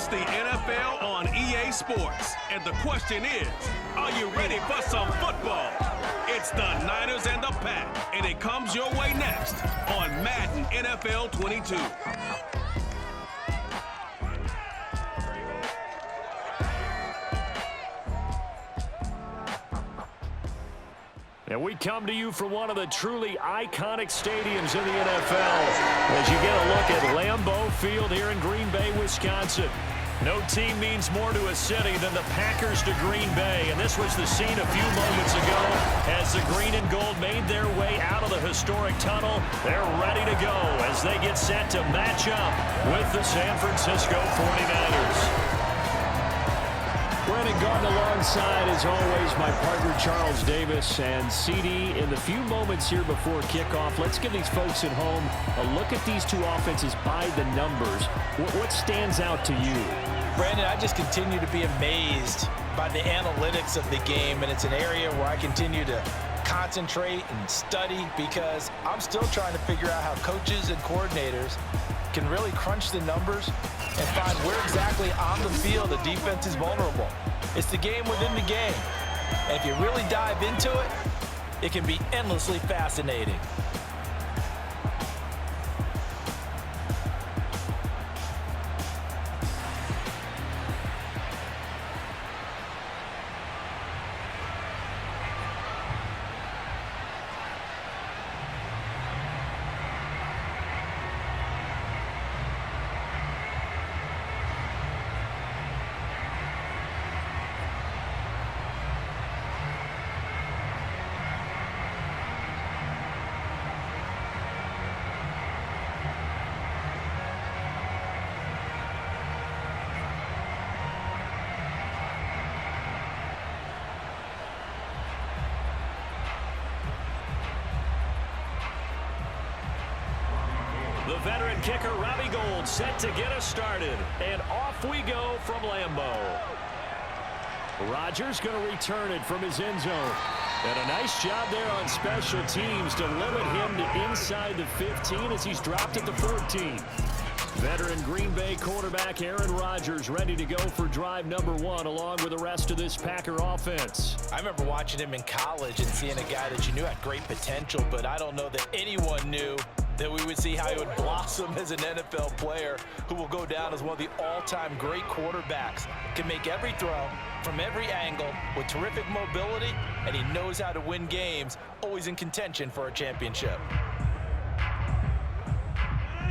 It's the NFL on EA Sports. And the question is, are you ready for some football? It's the Niners and the Pack, and it comes your way next on Madden NFL 22. And we come to you from one of the truly iconic stadiums in the NFL as you get a look at Lambeau Field here in Green Bay, Wisconsin. No team means more to a city than the Packers to Green Bay, and this was the scene a few moments ago as the green and gold made their way out of the historic tunnel. They're ready to go as they get set to match up with the San Francisco 49ers. Brandon Garden alongside, as always, my partner Charles Davis. And CD, in the few moments here before kickoff, let's give these folks at home a look at these two offenses by the numbers. What stands out to you? Brandon, I just continue to be amazed by the analytics of the game, and it's an area where I continue to concentrate and study because I'm still trying to figure out how coaches and coordinators can really crunch the numbers and find where exactly on the field the defense is vulnerable. It's the game within the game. And if you really dive into it, it can be endlessly fascinating. The veteran kicker, Robbie Gould, set to get us started. And off we go from Lambeau. Rodgers going to return it from his end zone. And a nice job there on special teams to limit him to inside the 15 as he's dropped at the 14. Veteran Green Bay quarterback Aaron Rodgers ready to go for drive number one along with the rest of this Packer offense. I remember watching him in college and seeing a guy that you knew had great potential, but I don't know that anyone knew that we would see how he would blossom as an NFL player who will go down as one of the all-time great quarterbacks. Can make every throw from every angle with terrific mobility, and he knows how to win games, always in contention for a championship.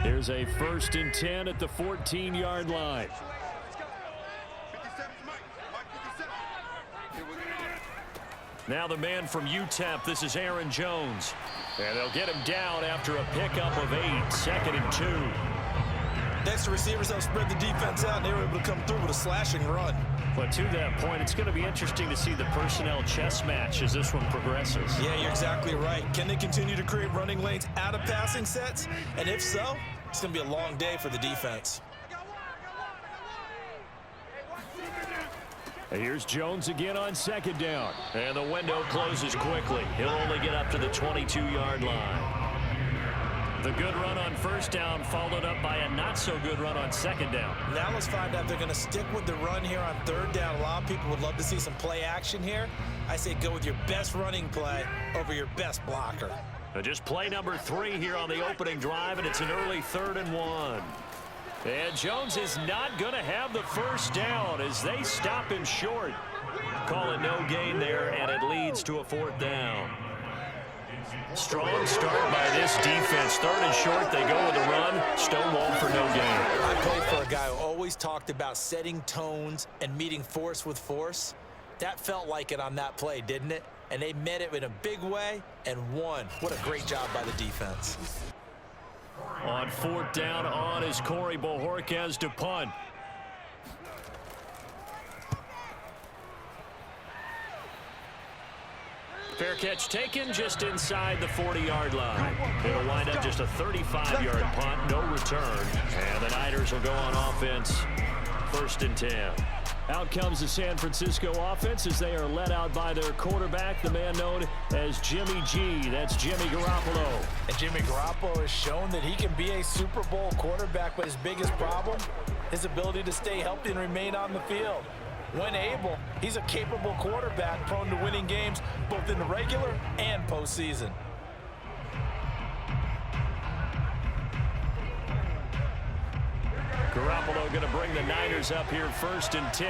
Here's a 1st and 10 at the 14-yard line. Now the man from UTEP, this is Aaron Jones. And they'll get him down after a pickup of 8, 2nd and 2. Next, the receivers help spread the defense out, and they were able to come through with a slashing run. But to that point, it's going to be interesting to see the personnel chess match as this one progresses. Yeah, you're exactly right. Can they continue to create running lanes out of passing sets? And if so, it's going to be a long day for the defense. Here's Jones again on 2nd down. And the window closes quickly. He'll only get up to the 22-yard line. The good run on 1st down followed up by a not-so-good run on 2nd down. Now let's find out if they're going to stick with the run here on 3rd down. A lot of people would love to see some play action here. I say go with your best running play over your best blocker. Just play number 3 here on the opening drive, and it's an early 3rd and 1. And Jones is not going to have the 1st down as they stop him short. Call it no gain there, and it leads to a 4th down. Strong start by this defense. 3rd and short, they go with a run. Stonewall for no gain. I played for a guy who always talked about setting tones and meeting force with force. That felt like it on that play, didn't it? And they met it in a big way and won. What a great job by the defense. On 4th down, on is Corey Bojorquez to punt. Fair catch taken just inside the 40-yard line. It'll wind up just a 35-yard punt, no return. And the Niners will go on offense, 1st and 10. Out comes the San Francisco offense as they are led out by their quarterback, the man known as Jimmy G. That's Jimmy Garoppolo. And Jimmy Garoppolo has shown that he can be a Super Bowl quarterback, but his biggest problem, his ability to stay healthy and remain on the field. When able, he's a capable quarterback prone to winning games both in the regular and postseason. Garoppolo going to bring the Niners up here 1st and 10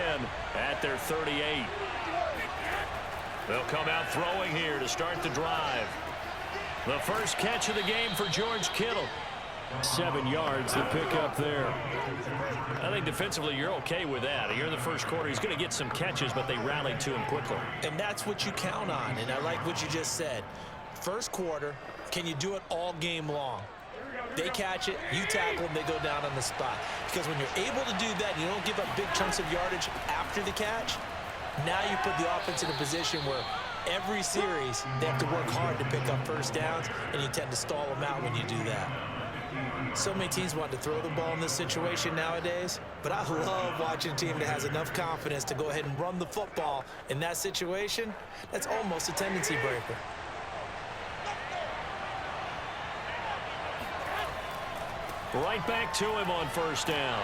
at their 38. They'll come out throwing here to start the drive. The first catch of the game for George Kittle. 7 yards to pick up there. I think defensively you're okay with that. Here in the first quarter, he's going to get some catches, but they rallied to him quickly. And that's what you count on, and I like what you just said. First quarter, can you do it all game long? They catch it, you tackle them, they go down on the spot. Because when you're able to do that, and you don't give up big chunks of yardage after the catch, now you put the offense in a position where every series they have to work hard to pick up first downs, and you tend to stall them out when you do that. So many teams want to throw the ball in this situation nowadays, but I love watching a team that has enough confidence to go ahead and run the football in that situation. That's almost a tendency breaker. Right back to him on first down.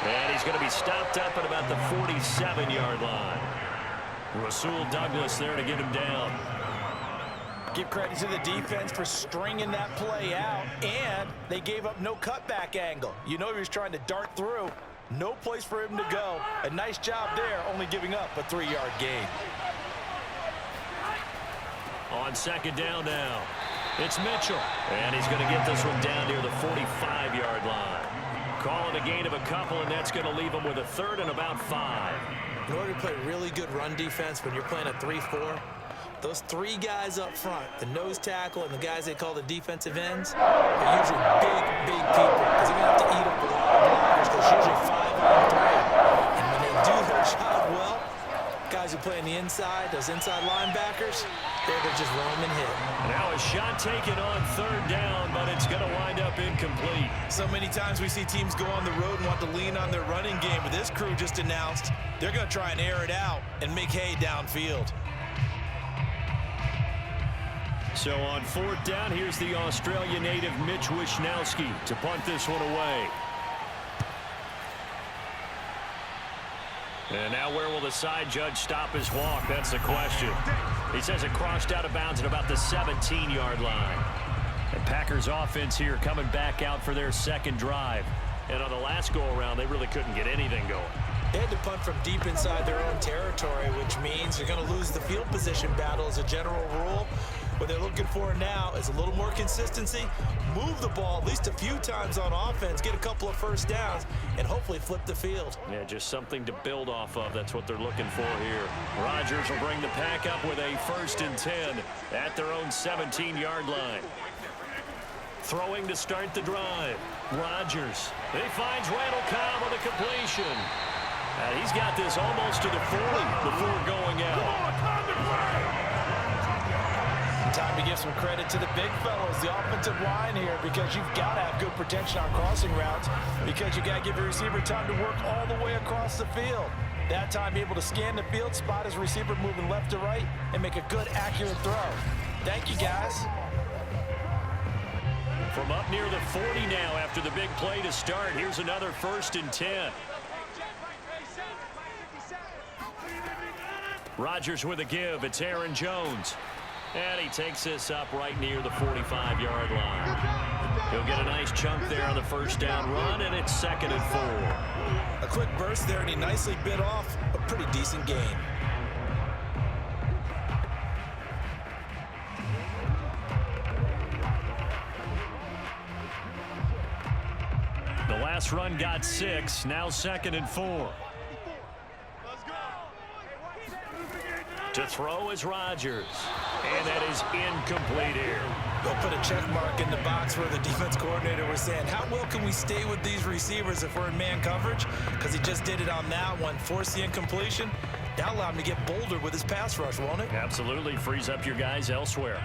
And he's going to be stopped up at about the 47-yard line. Rasul Douglas there to get him down. Give credit to the defense for stringing that play out, and they gave up no cutback angle. You know he was trying to dart through. No place for him to go. A nice job there, only giving up a 3-yard gain. On second down now, it's Mitchell. And he's going to get this one down near the 45-yard line. Call it a gain of a couple, and that's going to leave him with a 3rd and about 5. In order to play really good run defense when you're playing a 3-4, those 3 guys up front, the nose tackle and the guys they call the defensive ends, are usually big people because they're going to have to eat up a lot of blockers. There's usually 5 on 3. And when they do their job well, guys who play on the inside, those inside linebackers, they're just roam and hit. Now a shot taken on 3rd down, but it's going to wind up incomplete. So many times we see teams go on the road and want to lean on their running game, but this crew just announced they're going to try and air it out and make hay downfield. So on 4th down, here's the Australia native Mitch Wishnowsky to punt this one away. And now where will the side judge stop his walk? That's the question. He says it crossed out of bounds at about the 17-yard line. And Packers offense here coming back out for their 2nd drive. And on the last go-around, they really couldn't get anything going. They had to punt from deep inside their own territory, which means they're going to lose the field position battle as a general rule. What they're looking for now is a little more consistency, move the ball at least a few times on offense, get a couple of first downs, and hopefully flip the field. Yeah, just something to build off of. That's what they're looking for here. Rodgers will bring the pack up with a 1st and 10 at their own 17-yard line. Throwing to start the drive. Rodgers. He finds Randall Cobb with a completion. He's got this almost to the 40 before going out. Time to give some credit to the big fellas, the offensive line here, because you've got to have good protection on crossing routes, because you got to give your receiver time to work all the way across the field. That time, be able to scan the field, spot his receiver moving left to right, and make a good, accurate throw. Thank you, guys. From up near the 40 now after the big play to start, here's another 1st and 10. Rodgers with a give. It's Aaron Jones. And he takes this up right near the 45-yard line. He'll get a nice chunk there on the first down run, and it's 2nd and 4. A quick burst there, and he nicely bit off a pretty decent gain. The last run got 6, now 2nd and 4. To throw is Rodgers. And that is incomplete here. They'll put a check mark in the box where the defense coordinator was saying, how well can we stay with these receivers if we're in man coverage? Because he just did it on that one, forced the incompletion. That'll allow him to get bolder with his pass rush, won't it? Absolutely. Frees up your guys elsewhere.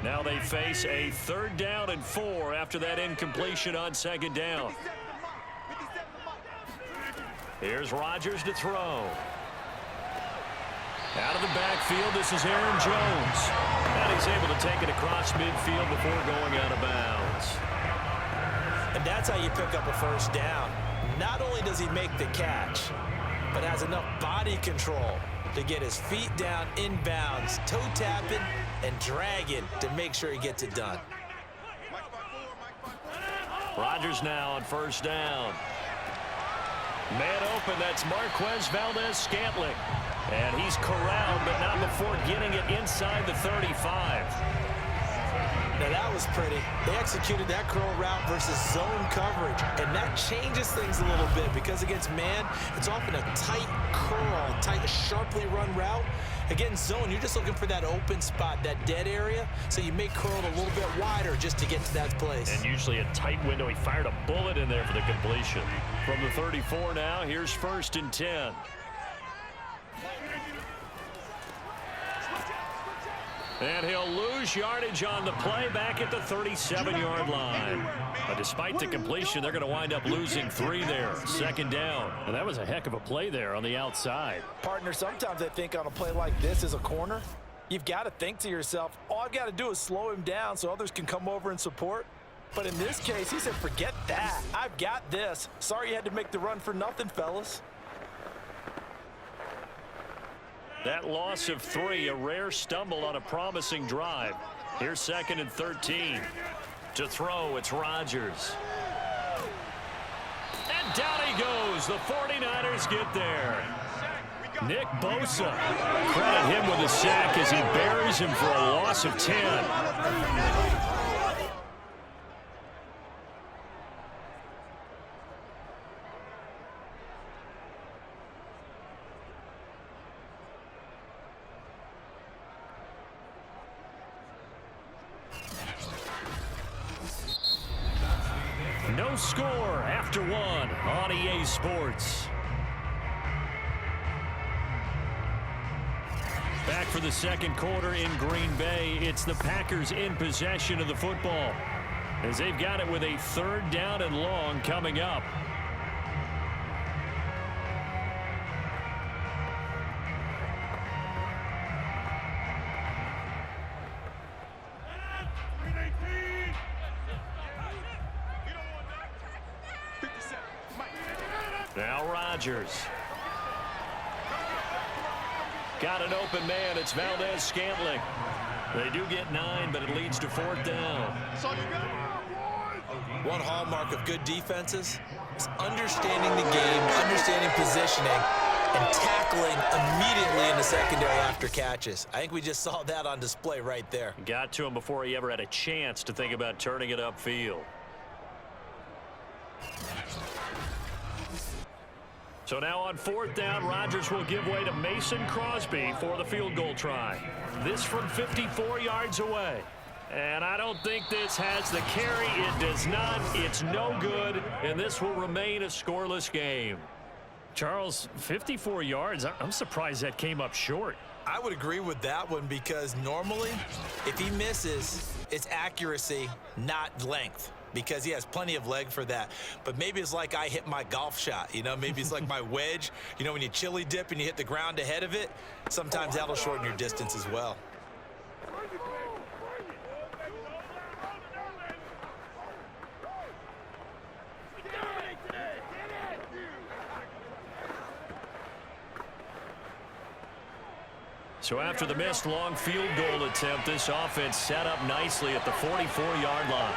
Now they face a 3rd down and 4 after that incompletion on 2nd down. Here's Rodgers to throw. Out of the backfield, this is Aaron Jones. And he's able to take it across midfield before going out of bounds. And that's how you pick up a first down. Not only does he make the catch, but has enough body control to get his feet down inbounds, toe tapping and dragging to make sure he gets it done. Rodgers now on first down. Man open, that's Marquez Valdez-Scantling. And he's corralled, but not before getting it inside the 35. Now that was pretty. They executed that curl route versus zone coverage, and that changes things a little bit because against man, it's often a tight curl, tight, sharply run route. Against zone, you're just looking for that open spot, that dead area, so you may curl it a little bit wider just to get to that place. And usually a tight window. He fired a bullet in there for the completion. From the 34 now, here's 1st and 10. And he'll lose yardage on the play back at the 37-yard line. But despite the completion, they're going to wind up losing 3 there. 2nd down. And that was a heck of a play there on the outside. Partner, sometimes I think on a play like this as a corner, you've got to think to yourself, all I've got to do is slow him down so others can come over and support. But in this case, he said, forget that. I've got this. Sorry you had to make the run for nothing, fellas. That loss of 3, a rare stumble on a promising drive. Here's 2nd and 13. To throw, it's Rodgers. And down he goes. The 49ers get there. Nick Bosa. Credit him with a sack as he buries him for a loss of 10. No score after 1 on EA Sports. Back for the 2nd quarter in Green Bay. It's the Packers in possession of the football as they've got it with a 3rd down and long coming up. Now Rodgers. Got an open man. It's Valdez-Scantling. They do get 9, but it leads to 4th down. One hallmark of good defenses is understanding the game, understanding positioning, and tackling immediately in the secondary after catches. I think we just saw that on display right there. Got to him before he ever had a chance to think about turning it upfield. So now on 4th down, Rodgers will give way to Mason Crosby for the field goal try. This from 54 yards away. And I don't think this has the carry. It does not. It's no good. And this will remain a scoreless game. Charles, 54 yards. I'm surprised that came up short. I would agree with that one because normally, if he misses, it's accuracy, not length, because he has plenty of leg for that. But maybe it's like I hit my golf shot, you know? Maybe it's like my wedge. You know, when you chili dip and you hit the ground ahead of it, sometimes that'll shorten your distance as well. So after the missed long field goal attempt, this offense set up nicely at the 44-yard line.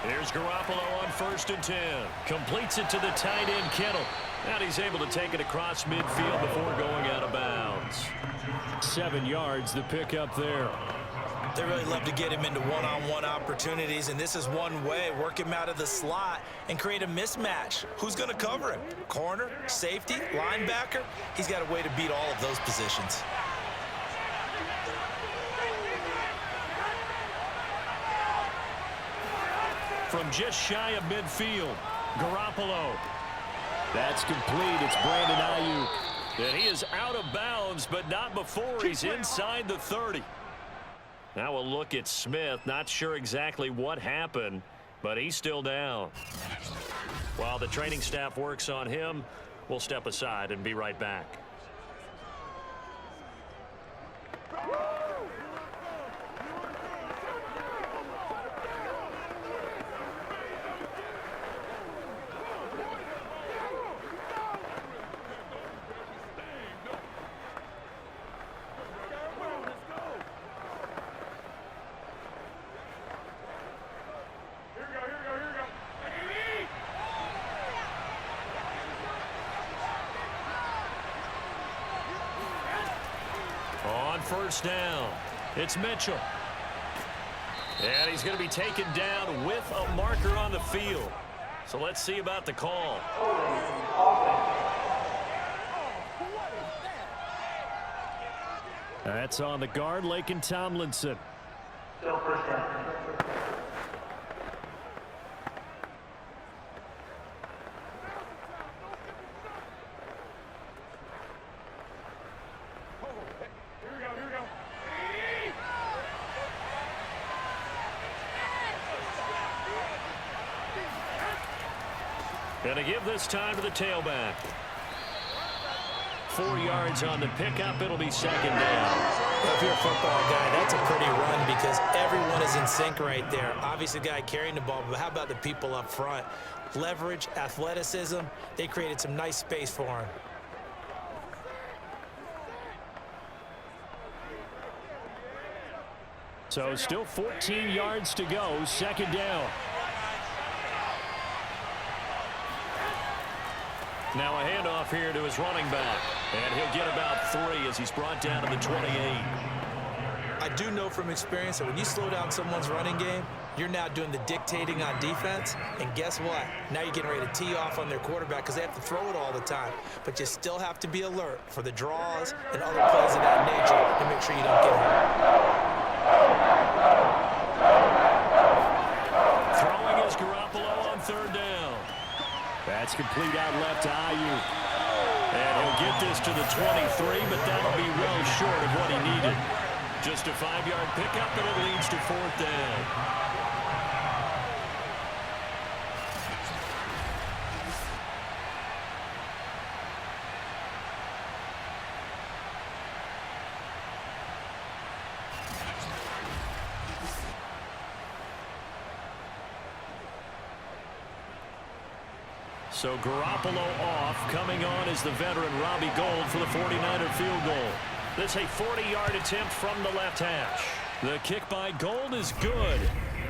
Here's Garoppolo on 1st and 10. Completes it to the tight end, Kittle. And he's able to take it across midfield before going out of bounds. 7 yards, the pickup there. They really love to get him into one-on-one opportunities, and this is one way. Work him out of the slot and create a mismatch. Who's going to cover him? Corner, safety, linebacker? He's got a way to beat all of those positions. From just shy of midfield, Garoppolo. That's complete. It's Brandon Ayuk. And he is out of bounds, but not before he's inside the 30. Now we'll look at Smith. Not sure exactly what happened. But he's still down. While the training staff works on him, we'll step aside and be right back. First down. It's Mitchell. And he's going to be taken down with a marker on the field. So let's see about the call. That's on the guard, Laken Tomlinson. Still first down. Going to give this time to the tailback. 4 yards on the pickup. It'll be second down. If you're a football guy, that's a pretty run because everyone is in sync right there. Obviously, the guy carrying the ball, but how about the people up front? Leverage, athleticism, they created some nice space for him. So still 14 yards to go, second down. Now a handoff here to his running back. And he'll get about 3 as he's brought down to the 28. I do know from experience that when you slow down someone's running game, you're now doing the dictating on defense. And guess what? Now you're getting ready to tee off on their quarterback because they have to throw it all the time. But you still have to be alert for the draws and other plays of that nature to make sure you don't get hurt. Throwing is Garoppolo on third down. That's complete out left to Ayuk. And he'll get this to the 23, but that'll be well short of what he needed. Just a 5-yard pickup, and it leads to fourth down. So Garoppolo off. Coming on is the veteran Robbie Gould for the 49er field goal. This a 40-yard attempt from the left hash. The kick by Gould is good.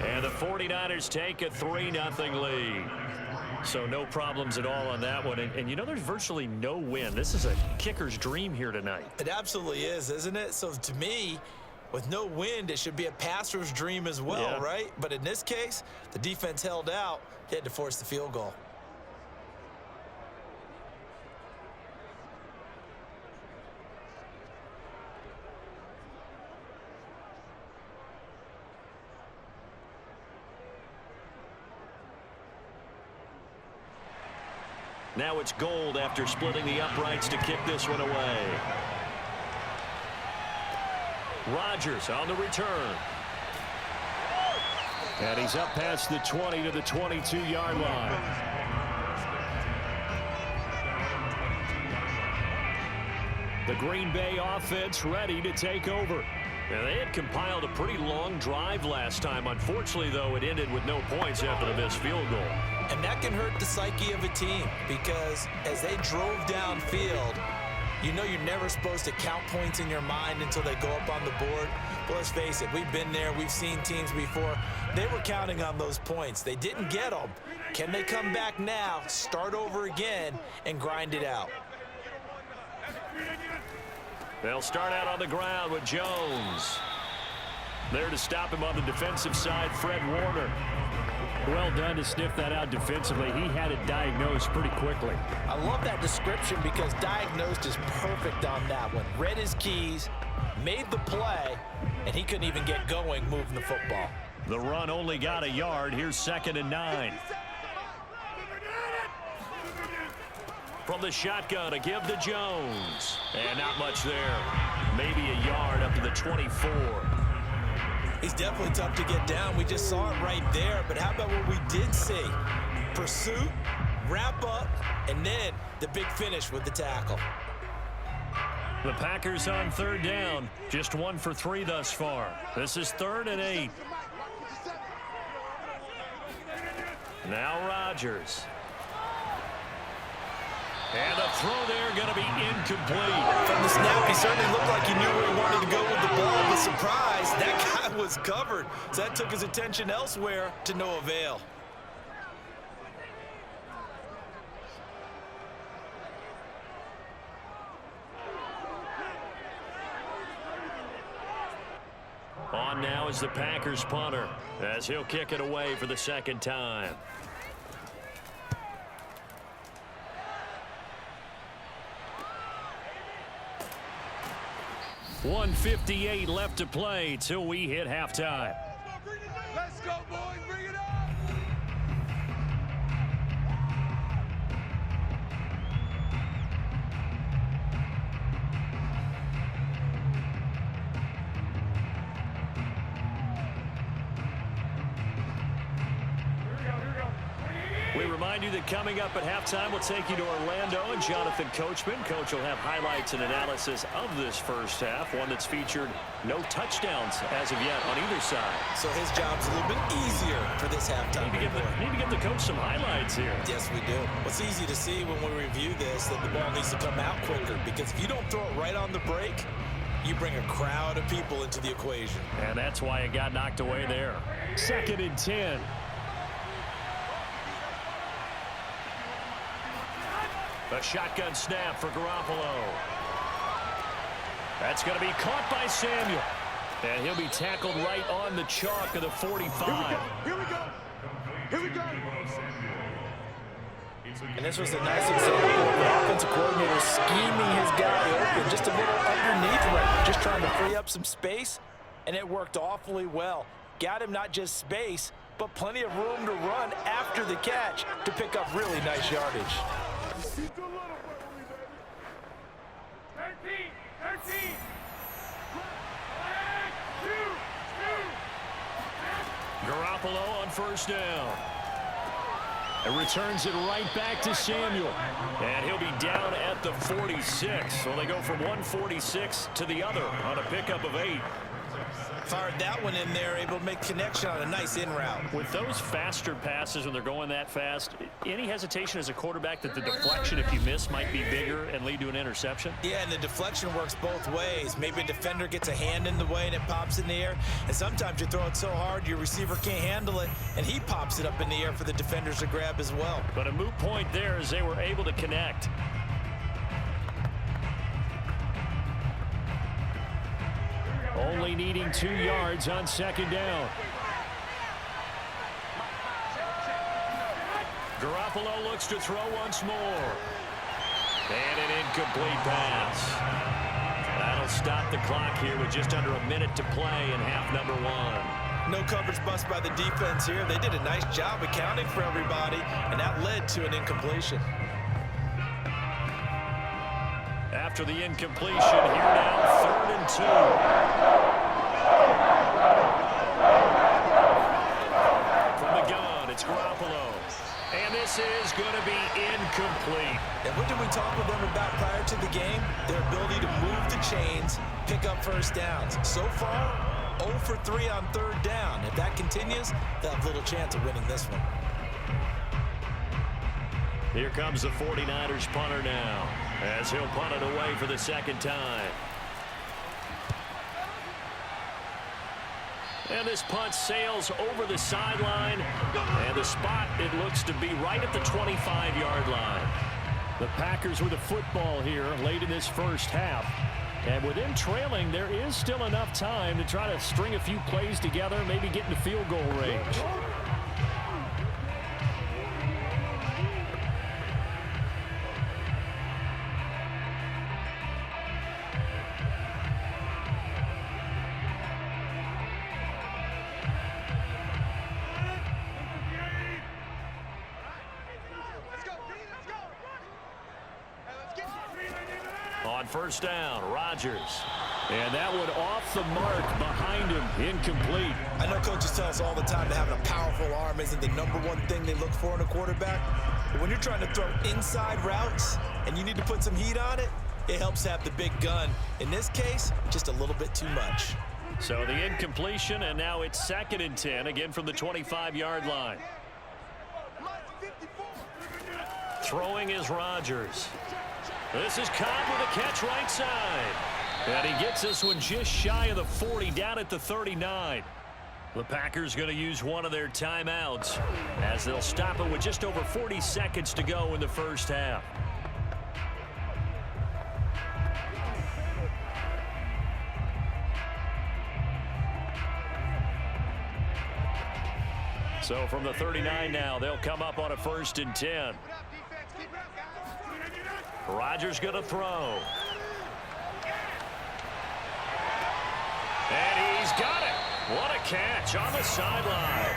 And the 49ers take a 3-0 lead. So no problems at all on that one. And you know, there's virtually no wind. This is a kicker's dream here tonight. It absolutely is, isn't it? So to me, with no wind, it should be a passer's dream as well, Yeah. right? But in this case, the defense held out. They had to force the field goal. Now it's Gould after splitting the uprights to kick this one away. Rodgers on the return. And he's up past the 20 to the 22-yard line. The Green Bay offense ready to take over. Now, they had compiled a pretty long drive last time. Unfortunately, though, it ended with no points after the missed field goal. And that can hurt the psyche of a team because as they drove downfield, you know you're never supposed to count points in your mind until they go up on the board. But let's face it, we've been there. We've seen teams before. They were counting on those points. They didn't get them. Can they come back now, start over again, and grind it out? They'll start out on the ground with Jones. There to stop him on the defensive side, Fred Warner. Well done to sniff that out defensively. He had it diagnosed pretty quickly. I love that description because diagnosed is perfect on that one. Read his keys, made the play, and he couldn't even get going moving the football. The run only got a yard. Here's 2nd and 9. From the shotgun, a give to Jones. And not much there. Maybe a yard up to the 24. He's definitely tough to get down. We just saw it right there. But how about what we did see? Pursuit, wrap up, and then the big finish with the tackle. The Packers on third down. Just 1 for 3 thus far. This is 3rd and 8. Now Rodgers. And the throw there going to be incomplete. From the snap, he certainly looked like he knew where he wanted to go with the ball, but surprise, that guy was covered. So that took his attention elsewhere to no avail. On now is the Packers punter, as he'll kick it away for the 2nd time. .158 left to play till we hit halftime. Let's go, boys. Bring it up. We remind you that coming up at halftime, we'll take you to Orlando and Jonathan Coachman. Coach will have highlights and analysis of this first half, one that's featured no touchdowns as of yet on either side. So his job's a little bit easier for this halftime. Need to give the coach some highlights here. Yes, we do. It's easy to see when we review this that the ball needs to come out quicker, because if you don't throw it right on the break, you bring a crowd of people into the equation. And that's why it got knocked away there. 2nd and 10. A shotgun snap for Garoppolo. That's going to be caught by Samuel. And he'll be tackled right on the chalk of the 45. Here we go. Here we go. And this was a nice example of the offensive coordinator scheming his guy open just a little underneath him, just trying to free up some space, and it worked awfully well. Got him not just space, but plenty of room to run after the catch to pick up really nice yardage. 13. Garoppolo on 1st down. And returns it right back to Samuel. And he'll be down at the 46. So they go from 146 to the other on a pickup of 8. Fired that one in there, able to make connection on a nice in route. With those faster passes when they're going that fast, any hesitation as a quarterback that the deflection, if you miss, might be bigger and lead to an interception? Yeah, and the deflection works both ways. Maybe a defender gets a hand in the way and it pops in the air. And sometimes you throw it so hard your receiver can't handle it, and he pops it up in the air for the defenders to grab as well. But a moot point there as they were able to connect. Only needing 2 yards on 2nd down. Garoppolo looks to throw once more. And an incomplete pass. That'll stop the clock here with just under a minute to play in half number 1. No coverage bust by the defense here. They did a nice job accounting for everybody, and that led to an incompletion. After the incompletion, here now, 3rd and 2. From the gun, it's Garoppolo. And this is going to be incomplete. And what did we talk with them about prior to the game? Their ability to move the chains, pick up 1st downs. So far, 0 for 3 on 3rd down. If that continues, they'll have little chance of winning this one. Here comes the 49ers punter now, as he'll punt it away for the 2nd time. And this punt sails over the sideline, and the spot, it looks to be right at the 25-yard line. The Packers with the football here late in this first half. And with them trailing, there is still enough time to try to string a few plays together, maybe get into field goal range. On 1st down, Rodgers. And that one off the mark behind him, incomplete. I know coaches tell us all the time that having a powerful arm isn't the #1 thing they look for in a quarterback. But when you're trying to throw inside routes and you need to put some heat on it, it helps have the big gun. In this case, just a little bit too much. So the incompletion, and now it's 2nd and 10, again from the 25-yard line. Throwing is Rodgers. This is Cobb with a catch right side. And he gets this one just shy of the 40, down at the 39. The Packers going to use one of their timeouts as they'll stop it with just over 40 seconds to go in the first half. So from the 39 now, they'll come up on a 1st and 10. Rodgers going to throw. And he's got it. What a catch on the sideline.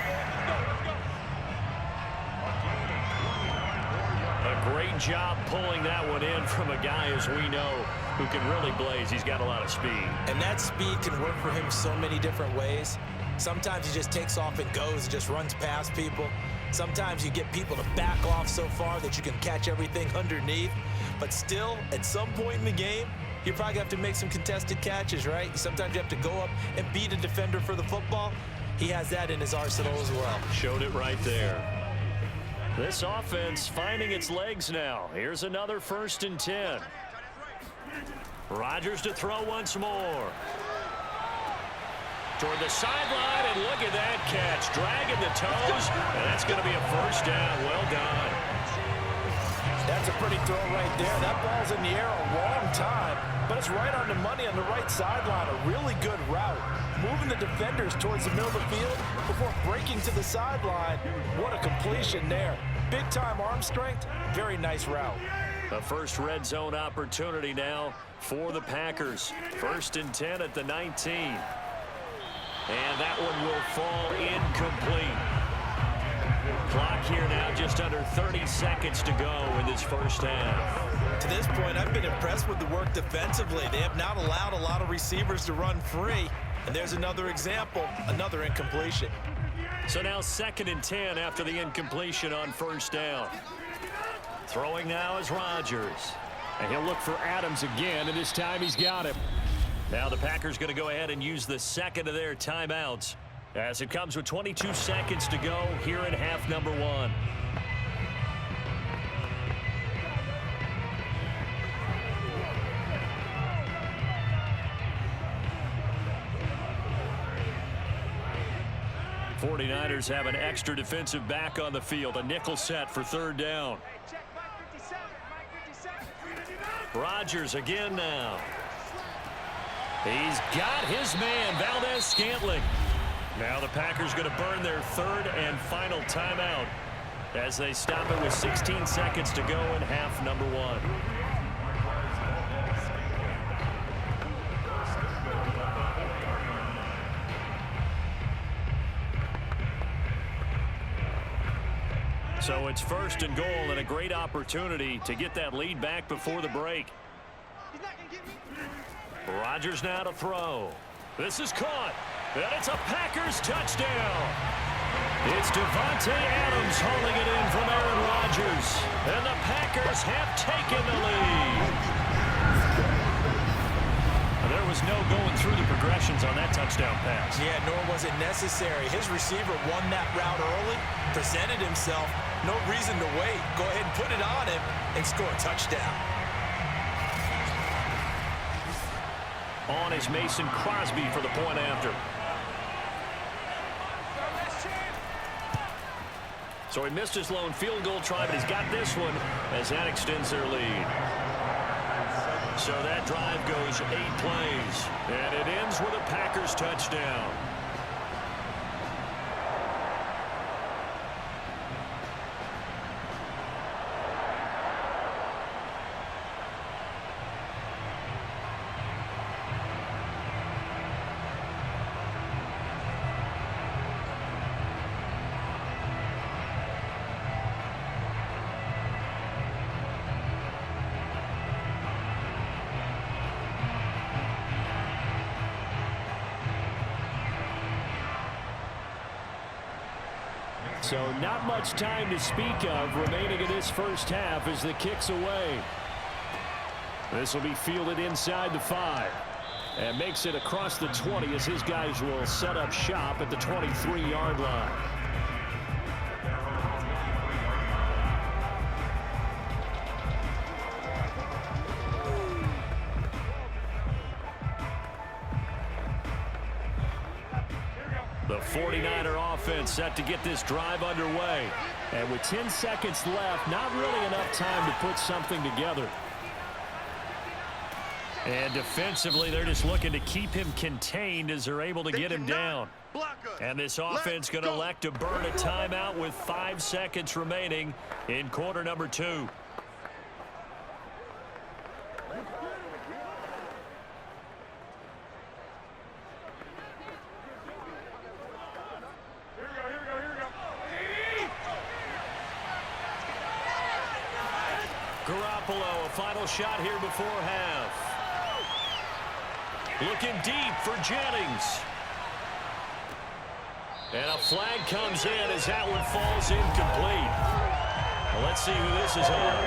A great job pulling that one in from a guy, as we know, who can really blaze. He's got a lot of speed. And that speed can work for him so many different ways. Sometimes he just takes off and goes and just runs past people. Sometimes you get people to back off so far that you can catch everything underneath. But still, at some point in the game, you probably have to make some contested catches, right? Sometimes you have to go up and beat a defender for the football. He has that in his arsenal as well. Showed it right there. This offense finding its legs now. Here's another 1st and 10. Rodgers to throw once more. Toward the sideline, and look at that catch. Dragging the toes, and that's going to be a 1st down. Well done. That's a pretty throw right there. That ball's in the air a long time, but it's right on the money on the right sideline. A really good route. Moving the defenders towards the middle of the field before breaking to the sideline. What a completion there. Big-time arm strength. Very nice route. The first red zone opportunity now for the Packers. 1st and 10 at the 19. And that one will fall incomplete. Clock here now just under 30 seconds to go in this first half. To this point, I've been impressed with the work defensively. They have not allowed a lot of receivers to run free. And there's another example, another incompletion. So now 2nd and 10 after the incompletion on 1st down. Throwing now is Rodgers. And he'll look for Adams again, and this time he's got him. Now the Packers going to go ahead and use the 2nd of their timeouts as it comes with 22 seconds to go here in half number 1. The 49ers have an extra defensive back on the field, a nickel set for 3rd down. Rodgers again now. He's got his man, Valdez-Scantling. Now the Packers going to burn their 3rd and final timeout as they stop it with 16 seconds to go in half number 1. So it's 1st and goal and a great opportunity to get that lead back before the break. Rodgers now to throw. This is caught. And it's a Packers touchdown. It's Devontae Adams hauling it in from Aaron Rodgers. And the Packers have taken the lead. There was no going through the progressions on that touchdown pass. Yeah, nor was it necessary. His receiver won that route early, presented himself. No reason to wait. Go ahead and put it on him and score a touchdown. On is Mason Crosby for the point after. So he missed his lone field goal try, but he's got this one as that extends their lead. So that drive goes 8 plays, and it ends with a Packers touchdown. So not much time to speak of remaining in this first half as the kick's away. This will be fielded inside the 5. And makes it across the 20 as his guys will set up shop at the 23-yard line. The 49er offense set to get this drive underway. And with 10 seconds left, not really enough time to put something together. And defensively, they're just looking to keep him contained as they're able to get him down. And this offense going to elect to burn a timeout with 5 seconds remaining in quarter number 2. Garoppolo, a final shot here before half. Looking deep for Jennings. And a flag comes in as that one falls incomplete. Well, let's see who this is on.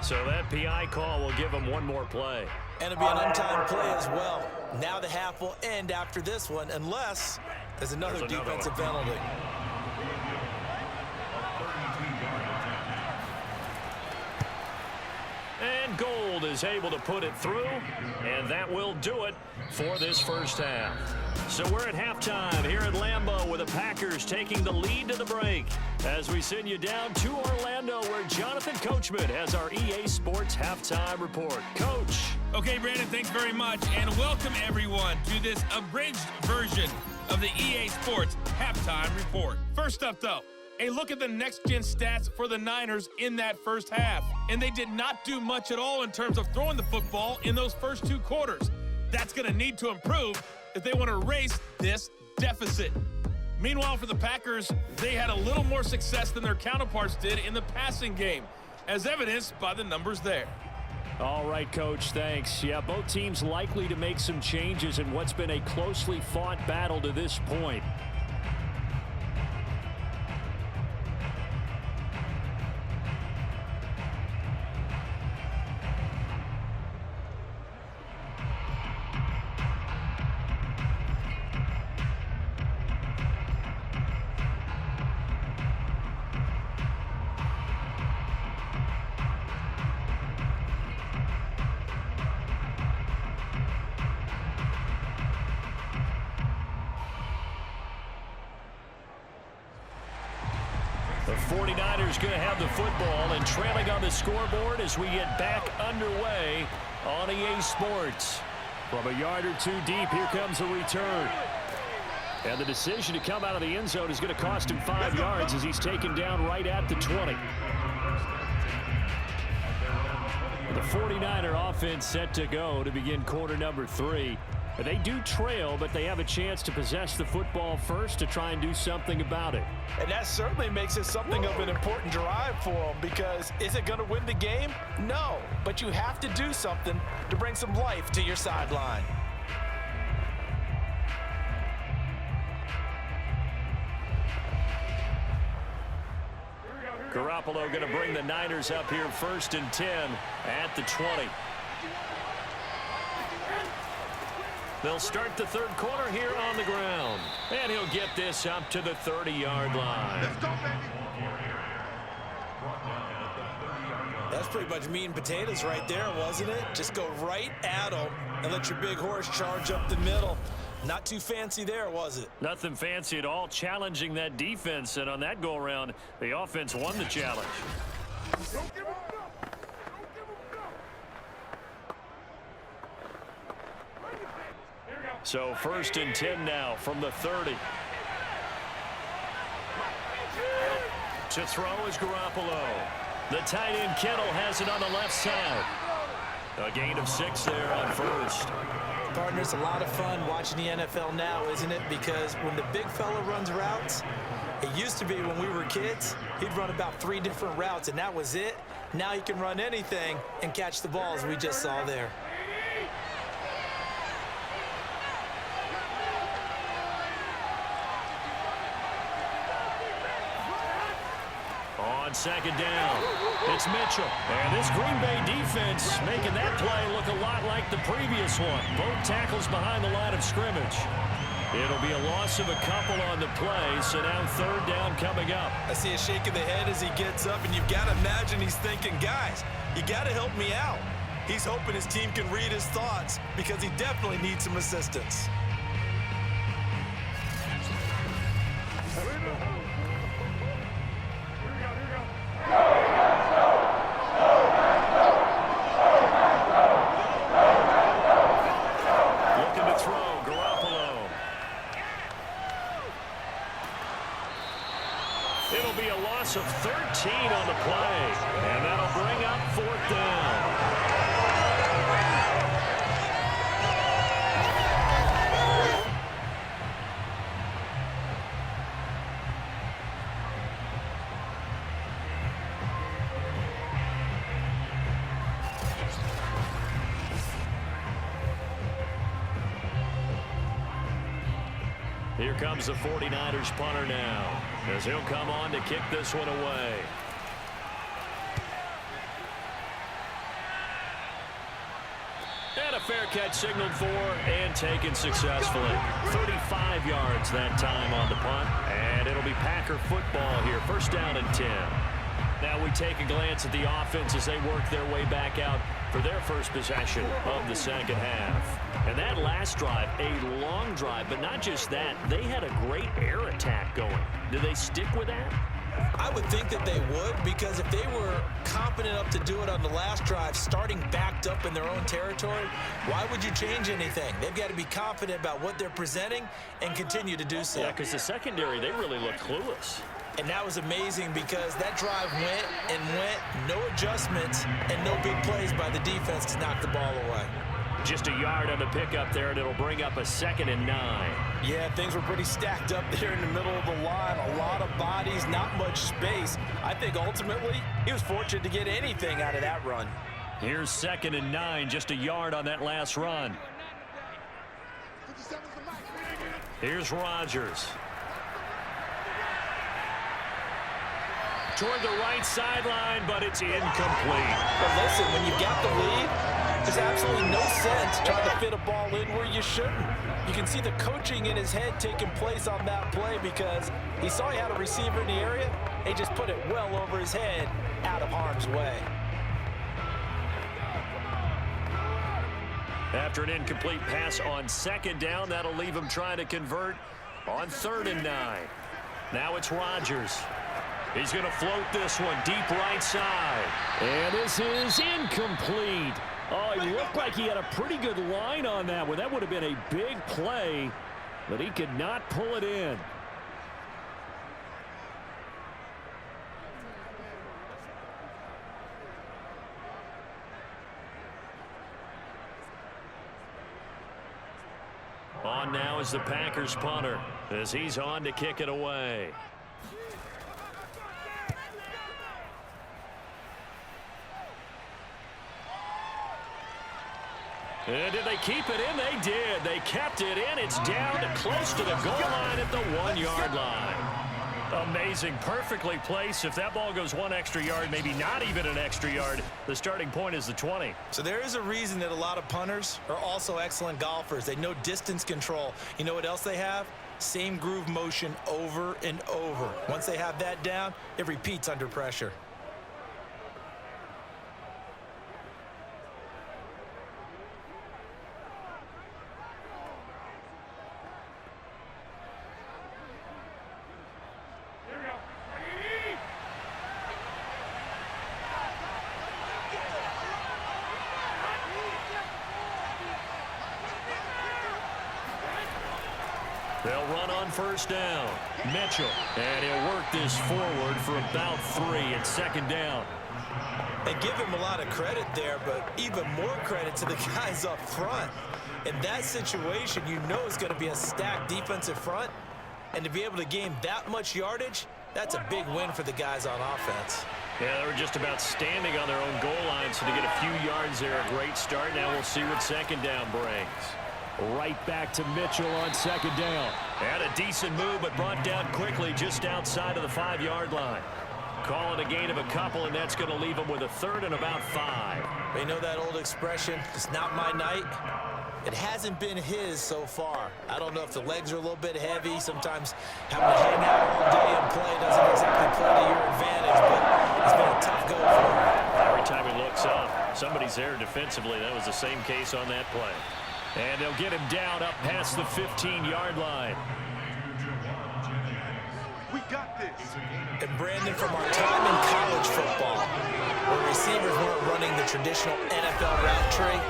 So that PI call will give him one more play. And it'll be an untimed play as well. Now the half will end after this one unless there's another defensive penalty. And Gold is able to put it through, and that will do it for this first half. So we're at halftime here at Lambeau with the Packers taking the lead to the break as we send you down to Orlando where Jonathan Coachman has our EA Sports Halftime Report. Coach. Okay, Brandon, thanks very much, and welcome everyone to this abridged version of the EA Sports Halftime Report. First up, though, a look at the next-gen stats for the Niners in that first half. And they did not do much at all in terms of throwing the football in those first 2 quarters. That's going to need to improve if they want to erase this deficit. Meanwhile, for the Packers, they had a little more success than their counterparts did in the passing game, as evidenced by the numbers there. All right, Coach, thanks. Yeah, both teams likely to make some changes in what's been a closely fought battle to this point. The 49ers going to have the football and trailing on the scoreboard as we get back underway on EA Sports. From a yard or 2 deep, here comes a return. And the decision to come out of the end zone is going to cost him 5 yards as he's taken down right at the 20. The 49er offense set to go to begin quarter number 3. They do trail, but they have a chance to possess the football first to try and do something about it. And that certainly makes it something of an important drive for them because is it going to win the game? No, but you have to do something to bring some life to your sideline. Garoppolo going to bring the Niners up here 1st and 10 at the 20. They'll start the third quarter here on the ground. And he'll get this up to the 30-yard line. Let's go, baby. That's pretty much meat and potatoes right there, wasn't it? Just go right at them and let your big horse charge up the middle. Not too fancy there, was it? Nothing fancy at all, challenging that defense. And on that go-around, the offense won the challenge. Don't give him up. So 1st and 10 now from the 30. To throw is Garoppolo. The tight end Kittle has it on the left side. A gain of 6 there on 1st. Partner, it's a lot of fun watching the NFL now, isn't it? Because when the big fella runs routes, it used to be when we were kids, he'd run about 3 different routes, and that was it. Now he can run anything and catch the ball, as we just saw there. on second down. It's Mitchell. And this Green Bay defense making that play look a lot like the previous one. Both tackles behind the line of scrimmage. It'll be a loss of a couple on the play, so now third down coming up. I see a shake of the head as he gets up, and you've got to imagine he's thinking, guys, you got to help me out. He's hoping his team can read his thoughts because he definitely needs some assistance. Looking to throw, Garoppolo. It'll be a loss of 13 on the play, and that'll bring up fourth down. Here comes the 49ers punter now, as he'll come on to kick this one away. And a fair catch signaled for and taken successfully. 35 yards that time on the punt, and it'll be Packer football here. First down and 10. Now we take a glance at the offense as they work their way back out for their first possession of the second half. And that last drive, a long drive, but not just that. They had a great air attack going. Do they stick with that? I would think that they would, because if they were confident enough to do it on the last drive, starting backed up in their own territory, why would you change anything? They've got to be confident about what they're presenting and continue to do so. Yeah, because the secondary, they really look clueless. And that was amazing because that drive went and went, no adjustments, and no big plays by the defense to knock the ball away. Just a yard on the pickup there, and it'll bring up a 2nd and 9. Yeah, things were pretty stacked up there in the middle of the line. A lot of bodies, not much space. I think ultimately he was fortunate to get anything out of that run. Here's 2nd and 9, just a yard on that last run. Here's Rodgers. Toward the right sideline, but it's incomplete. But listen, when you've got the lead, there's absolutely no sense trying to fit a ball in where you shouldn't. You can see the coaching in his head taking place on that play because he saw he had a receiver in the area. He just put it well over his head, out of harm's way. After an incomplete pass on 2nd down, that'll leave him trying to convert on 3rd and 9. Now it's Rodgers. He's going to float this one deep right side. And this is incomplete. Oh, it looked like he had a pretty good line on that one. That would have been a big play, but he could not pull it in. On now is the Packers punter as he's on to kick it away. And did they keep it in? They did. They kept it in. It's down to close to the goal line at the 1-yard line. Amazing. Perfectly placed. If that ball goes 1 extra yard, maybe not even an extra yard, the starting point is the 20. So there is a reason that a lot of punters are also excellent golfers. They know distance control. You know what else they have? Same groove motion over and over. Once they have that down, it repeats under pressure. They'll run on 1st down. Mitchell. And he'll work this forward for about 3 at 2nd down. They give him a lot of credit there, but even more credit to the guys up front. In that situation, you know it's going to be a stacked defensive front. And to be able to gain that much yardage, that's a big win for the guys on offense. Yeah, they were just about standing on their own goal line, so to get a few yards there, a great start. Now we'll see what 2nd down brings. Right back to Mitchell on 2nd down. And a decent move, but brought down quickly just outside of the 5-yard line. call it a gain of a couple, and that's going to leave them with a third and about 5. They know that old expression, it's not my night. It hasn't been his so far. I don't know if the legs are a little bit heavy. Sometimes having to hang out all day and play doesn't exactly play to your advantage, but it's been a tough go for him. Every time he looks up, somebody's there defensively. That was the same case on that play. And they'll get him down up past the 15-yard line. We got this. And Brandon, from our time in college football, where receivers weren't running the traditional NFL route tree,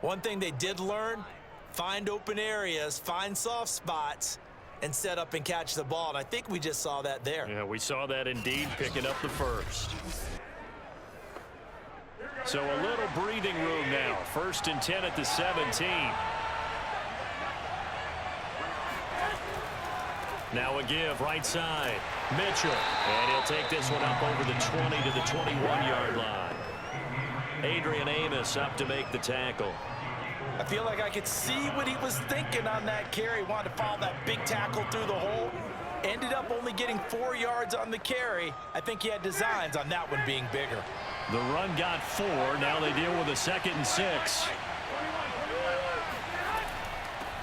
one thing they did learn, find open areas, find soft spots, and set up and catch the ball. And I think we just saw that there. Yeah, we saw that indeed, picking up the first. So a little breathing room now. 1st and 10 at the 17. Now a give, right side. Mitchell. And he'll take this one up over the 20 to the 21-yard line. Adrian Amos up to make the tackle. I feel like I could see what he was thinking on that carry. Wanted to follow that big tackle through the hole. Ended up only getting 4 yards on the carry. I think he had designs on that one being bigger. The run got 4. Now they deal with a 2nd and 6.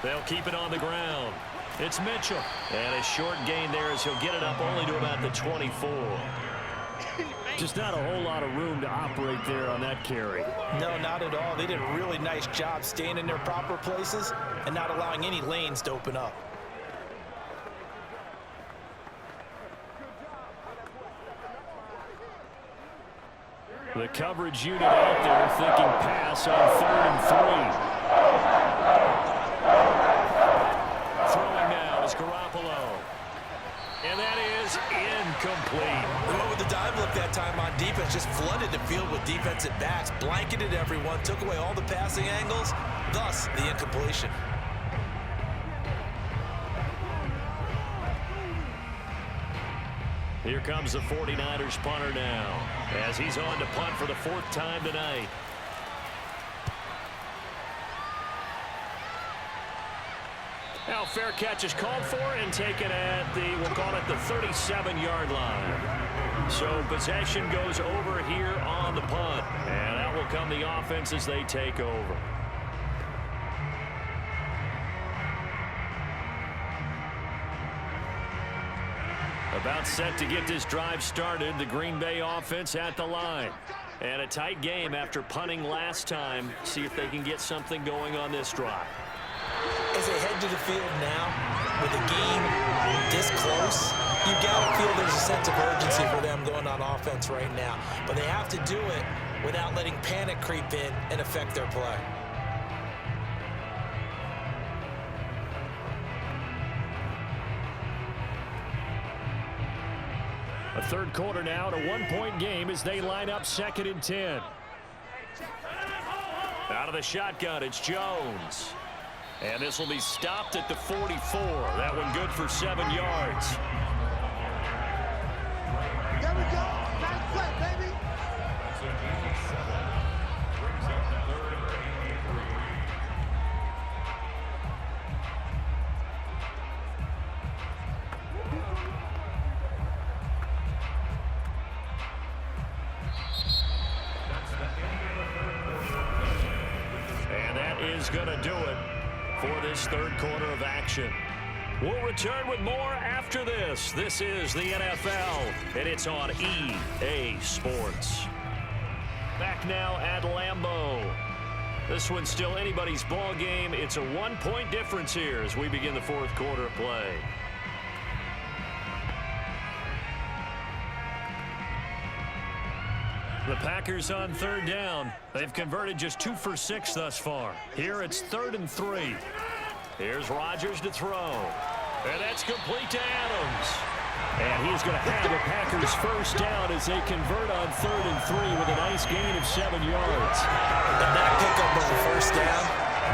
They'll keep it on the ground. It's Mitchell. And a short gain there as he'll get it up only to about the 24. Just not a whole lot of room to operate there on that carry. No, not at all. They did a really nice job staying in their proper places and not allowing any lanes to open up. The coverage unit out there thinking pass on 3rd and 3. Throwing now is Garoppolo. And that is incomplete. The one with the dive look that time on defense just flooded the field with defensive backs, blanketed everyone, took away all the passing angles, thus the incompletion. Here comes the 49ers punter now, as he's on to punt for the 4th time tonight. Now fair catch is called for and taken at the, we'll call it the 37-yard line. So possession goes over here on the punt, and that will come the offense as they take over. About set to get this drive started, the Green Bay offense at the line. And a tight game after punting last time. See if they can get something going on this drive. As they head to the field now, with the game this close, you gotta feel there's a sense of urgency for them going on offense right now. But they have to do it without letting panic creep in and affect their play. A 3rd quarter now, to 1-point game as they line up 2nd and 10. Out of the shotgun, it's Jones. And this will be stopped at the 44. That one good for 7 yards. There we go. Nice play, baby. And that is going to do it for this 3rd quarter of action. We'll return with more after this. This is the NFL, and it's on EA Sports. Back now at Lambeau. This one's still anybody's ball game. It's a 1-point difference here as we begin the 4th quarter of play. The Packers on 3rd down. They've converted just 2 for 6 thus far. Here it's 3rd and 3. Here's Rodgers to throw. And that's complete to Adams. And he's going to have the Packers 1st down as they convert on 3rd and 3 with a nice gain of 7 yards. And that pickup of the 1st down,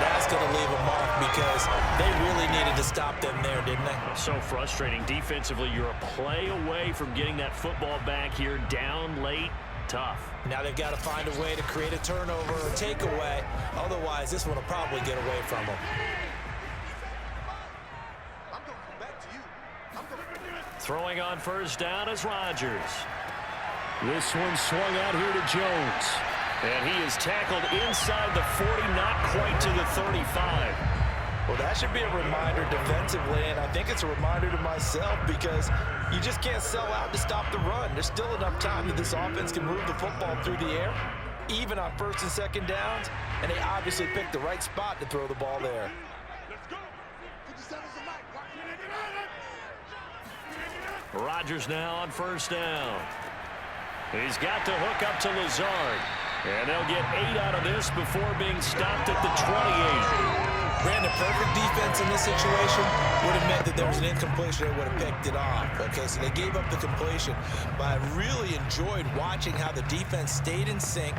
that's going to leave a mark because they really needed to stop them there, didn't they? So frustrating. Defensively, you're a play away from getting that football back here down late. Tough. Now they've got to find a way to create a turnover or takeaway. Otherwise, this one will probably get away from them. Throwing on 1st down is Rodgers. This one swung out here to Jones. And he is tackled inside the 40, not quite to the 35. Well, that should be a reminder defensively, and I think it's a reminder to myself because you just can't sell out to stop the run. There's still enough time that this offense can move the football through the air, even on first and second downs, and they obviously picked the right spot to throw the ball there. Rodgers now on first down. He's got to hook up to Lazard, and they'll get 8 out of this before being stopped at the 28. Brandon, perfect defense in this situation would have meant that there was an incompletion. They would have picked it off. Okay, so they gave up the completion. But I really enjoyed watching how the defense stayed in sync,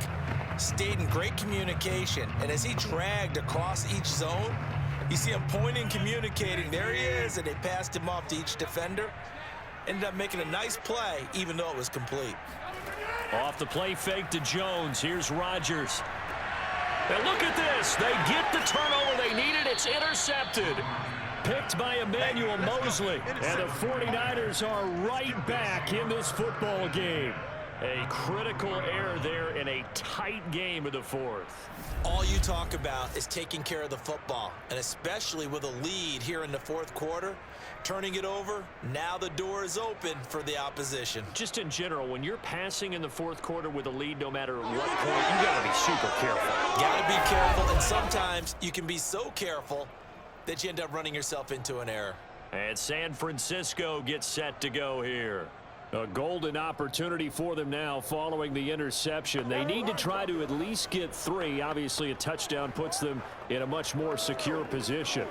stayed in great communication. And as he dragged across each zone, you see him pointing, communicating. There he is, and they passed him off to each defender. Ended up making a nice play, even though it was complete. Off the play fake to Jones. Here's Rodgers. And look at this. They get the turnover they needed. It's intercepted. Picked by Emmanuel Mosley. And the 49ers are right back in this football game. A critical error there in a tight game of the fourth. All you talk about is taking care of the football, and especially with a lead here in the fourth quarter, turning it over, now the door is open for the opposition. Just in general, when you're passing in the fourth quarter with a lead, no matter what point, you got to be super careful. Got to be careful, and sometimes you can be so careful that you end up running yourself into an error. And San Francisco gets set to go here. A golden opportunity for them now following the interception. They need to try to at least get 3. Obviously, a touchdown puts them in a much more secure position.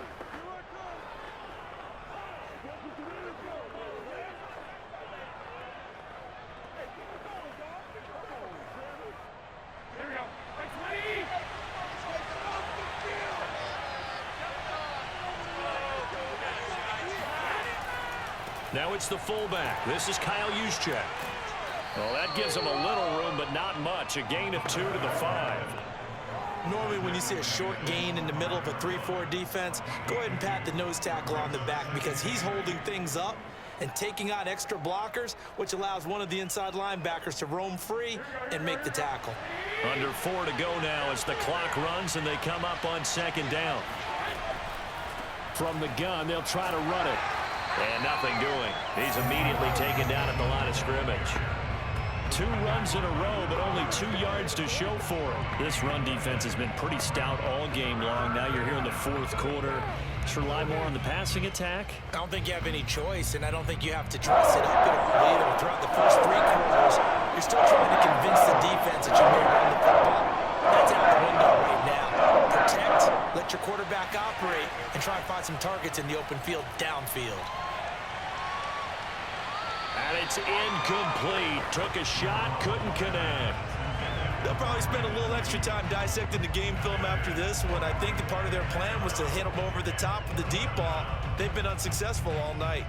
Now it's the fullback. This is Kyle Juszczyk. Well, that gives him a little room, but not much. A gain of 2 to the 5. Normally, when you see a short gain in the middle of a 3-4 defense, go ahead and pat the nose tackle on the back because he's holding things up and taking on extra blockers, which allows one of the inside linebackers to roam free and make the tackle. Under 4 to go now as the clock runs and they come up on second down. From the gun, they'll try to run it. And nothing doing. He's immediately taken down at the line of scrimmage. 2 runs in a row, but only 2 yards to show for him. This run defense has been pretty stout all game long. Now you're here in the fourth quarter. Just rely more on the passing attack. I don't think you have any choice, and I don't think you have to dress it up either. Throughout the first 3 quarters, you're still trying to convince the defense that you may run the football. That's out the window right now. Protect, let your quarterback operate, and try and find some targets in the open field downfield. And it's incomplete. Took a shot, couldn't connect. They'll probably spend a little extra time dissecting the game film after this one. I think the part of their plan was to hit them over the top with the deep ball. They've been unsuccessful all night.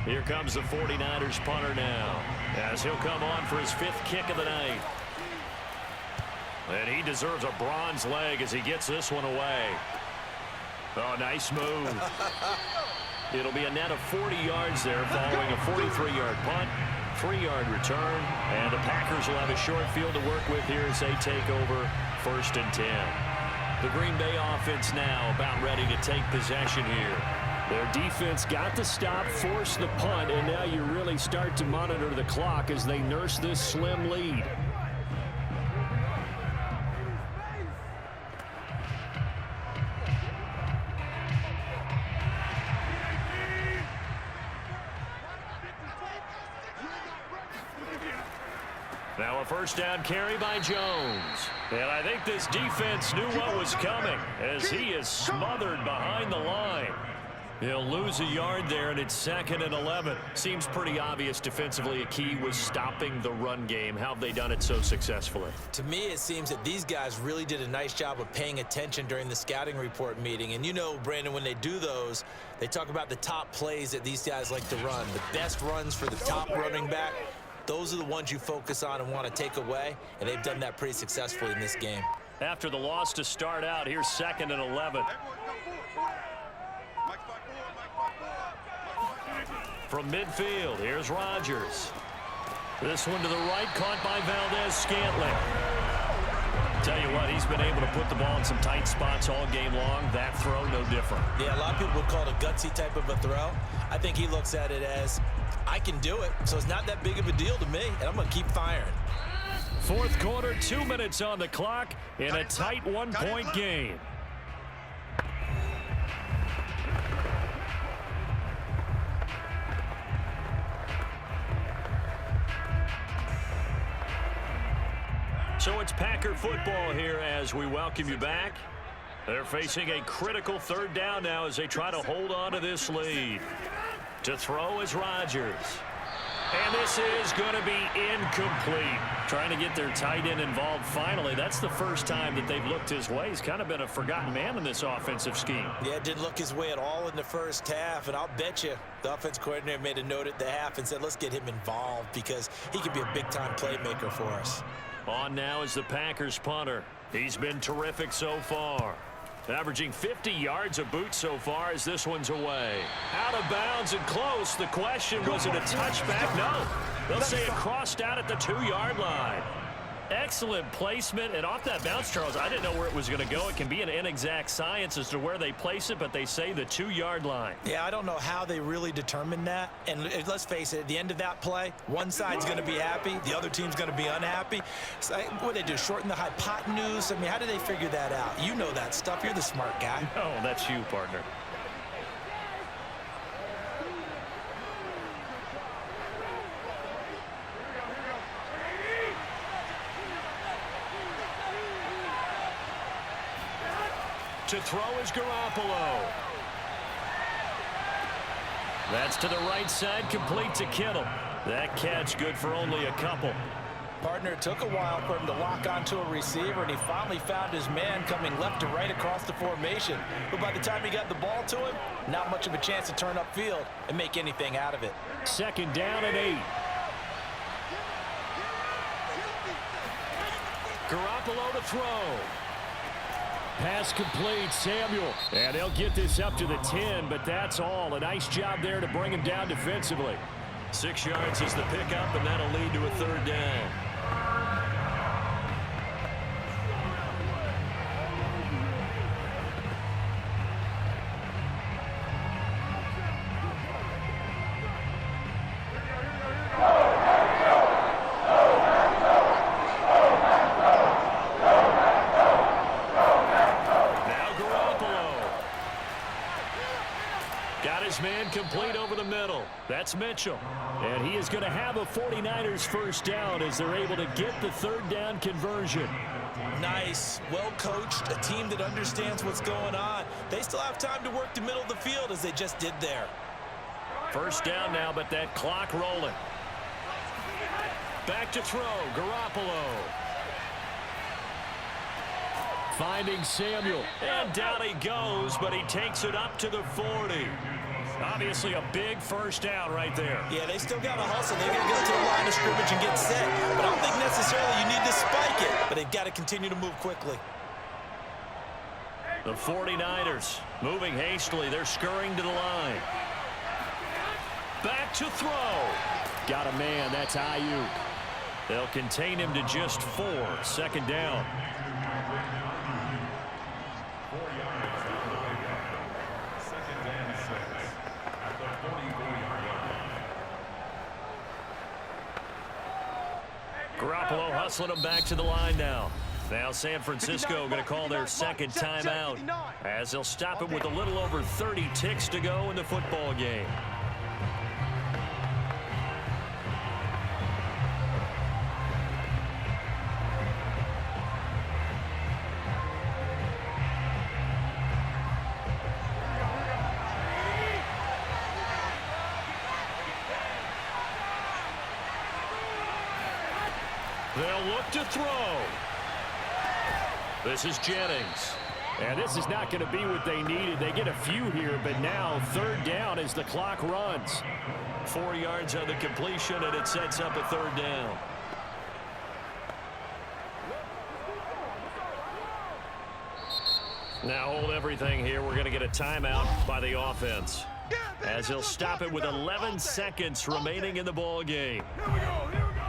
Here comes the 49ers punter now, as he'll come on for his 5th kick of the night. And he deserves a bronze leg as he gets this one away. Oh, nice move. It'll be a net of 40 yards there following a 43-yard punt, 3-yard return, and the Packers will have a short field to work with here as they take over 1st and 10. The Green Bay offense now about ready to take possession here. Their defense got the stop, forced the punt, and now you really start to monitor the clock as they nurse this slim lead. Now a first down carry by Jones. And I think this defense knew what was coming as he is smothered behind the line. He'll lose a yard there, and it's 2nd and 11. Seems pretty obvious defensively a key was stopping the run game. How have they done it so successfully? To me, it seems that these guys really did a nice job of paying attention during the scouting report meeting. And you know, Brandon, when they do those, they talk about the top plays that these guys like to run. The best runs for the top running back. Those are the ones you focus on and want to take away, and they've done that pretty successfully in this game. After the loss to start out, here's 2nd and 11. From midfield, here's Rodgers. This one to the right, caught by Valdez-Scantling. Tell you what, he's been able to put the ball in some tight spots all game long. That throw, no different. Yeah, a lot of people would call it a gutsy type of a throw. I think he looks at it as, I can do it, so it's not that big of a deal to me, and I'm going to keep firing. Fourth quarter, 2 minutes on the clock in a tight one-point game. So it's Packer football here as we welcome you back. They're facing a critical third down now as they try to hold on to this lead. To throw is Rodgers. And this is going to be incomplete. Trying to get their tight end involved finally. That's the first time that they've looked his way. He's kind of been a forgotten man in this offensive scheme. Yeah, didn't look his way at all in the first half. And I'll bet you the offense coordinator made a note at the half and said, let's get him involved because he could be a big-time playmaker for us. On now is the Packers punter. He's been terrific so far. Averaging 50 yards a boot so far as this one's away. Out of bounds and close. The question, was it a touchback? No. They'll say it crossed out at the 2-yard line. Excellent placement. And off that bounce, Charles, I didn't know where it was going to go. It can be an inexact science as to where they place it, but they say the 2-yard line. Yeah, I don't know how they really determined that. And let's face it, at the end of that play, one side's going to be happy, the other team's going to be unhappy. So, what do they do, shorten the hypotenuse? I mean, how do they figure that out? You know that stuff. You're the smart guy. No, that's you, partner. To throw is Garoppolo. That's to the right side, complete to Kittle. That catch good for only a couple. Partner, it took a while for him to lock onto a receiver, and he finally found his man coming left to right across the formation. But by the time he got the ball to him, not much of a chance to turn upfield and make anything out of it. Second down and 8. Garoppolo to throw. Pass complete, Samuel. And they'll get this up to the 10, but that's all. A nice job there to bring him down defensively. 6 yards is the pickup, and that'll lead to a third down. Man complete over the middle. That's Mitchell. And he is going to have a 49ers first down as they're able to get the third down conversion. Nice. Well coached. A team that understands what's going on. They still have time to work the middle of the field as they just did there. First down now, but that clock rolling. Back to throw. Garoppolo. Finding Samuel. And down he goes, but he takes it up to the 40. Obviously a big first down right there. Yeah, they still got to hustle. They're going to go to the line of scrimmage and get set. But I don't think necessarily you need to spike it. But they've got to continue to move quickly. The 49ers moving hastily. They're scurrying to the line. Back to throw. Got a man. That's Ayuk. They'll contain him to just 4. Second down. Garoppolo hustling them back to the line now. Now San Francisco going to call their second timeout as they'll stop him with a little over 30 ticks to go in the football game. They'll look to throw. This is Jennings. And this is not going to be what they needed. They get a few here, but now third down as the clock runs. 4 yards on the completion, and it sets up a third down. Now hold everything here. We're going to get a timeout by the offense. as he'll stop it with 11 seconds remaining in the ball game. Here we go, here we go.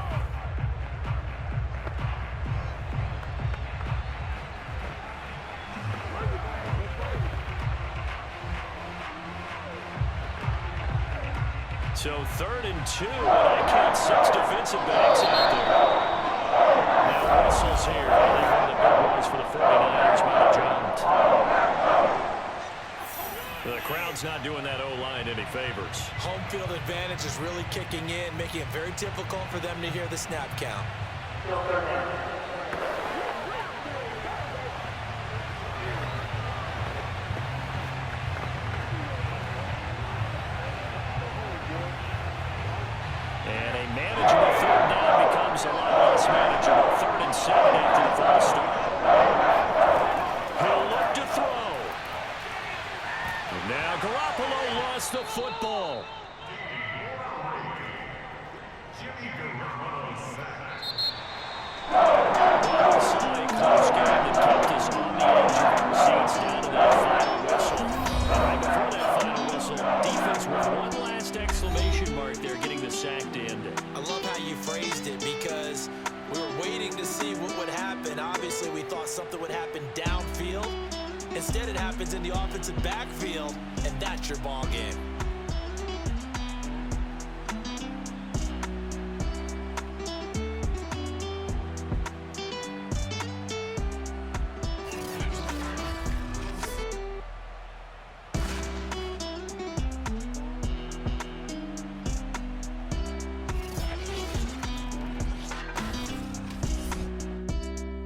So 3rd and 2, and I count 6 defensive backs out there. Now whistles here. I think one of the big ones for the 49ers might have jumped. The crowd's not doing that O-line any favors. Home field advantage is really kicking in, making it very difficult for them to hear the snap count. Still third down. And a manageable 3rd down becomes a lot less manageable. 3rd and 7 after the false start. He'll look to throw. And now Garoppolo lost the football. Well, decided close game that kept us on the edge of our seats down to that final whistle. And right before that final whistle, defense with one last exclamation mark there, getting the sack to end it. I love how you phrased it because we were waiting to see what would happen. Obviously, we thought something would happen downfield. Instead, it happens in the offensive backfield, and that's your ball game.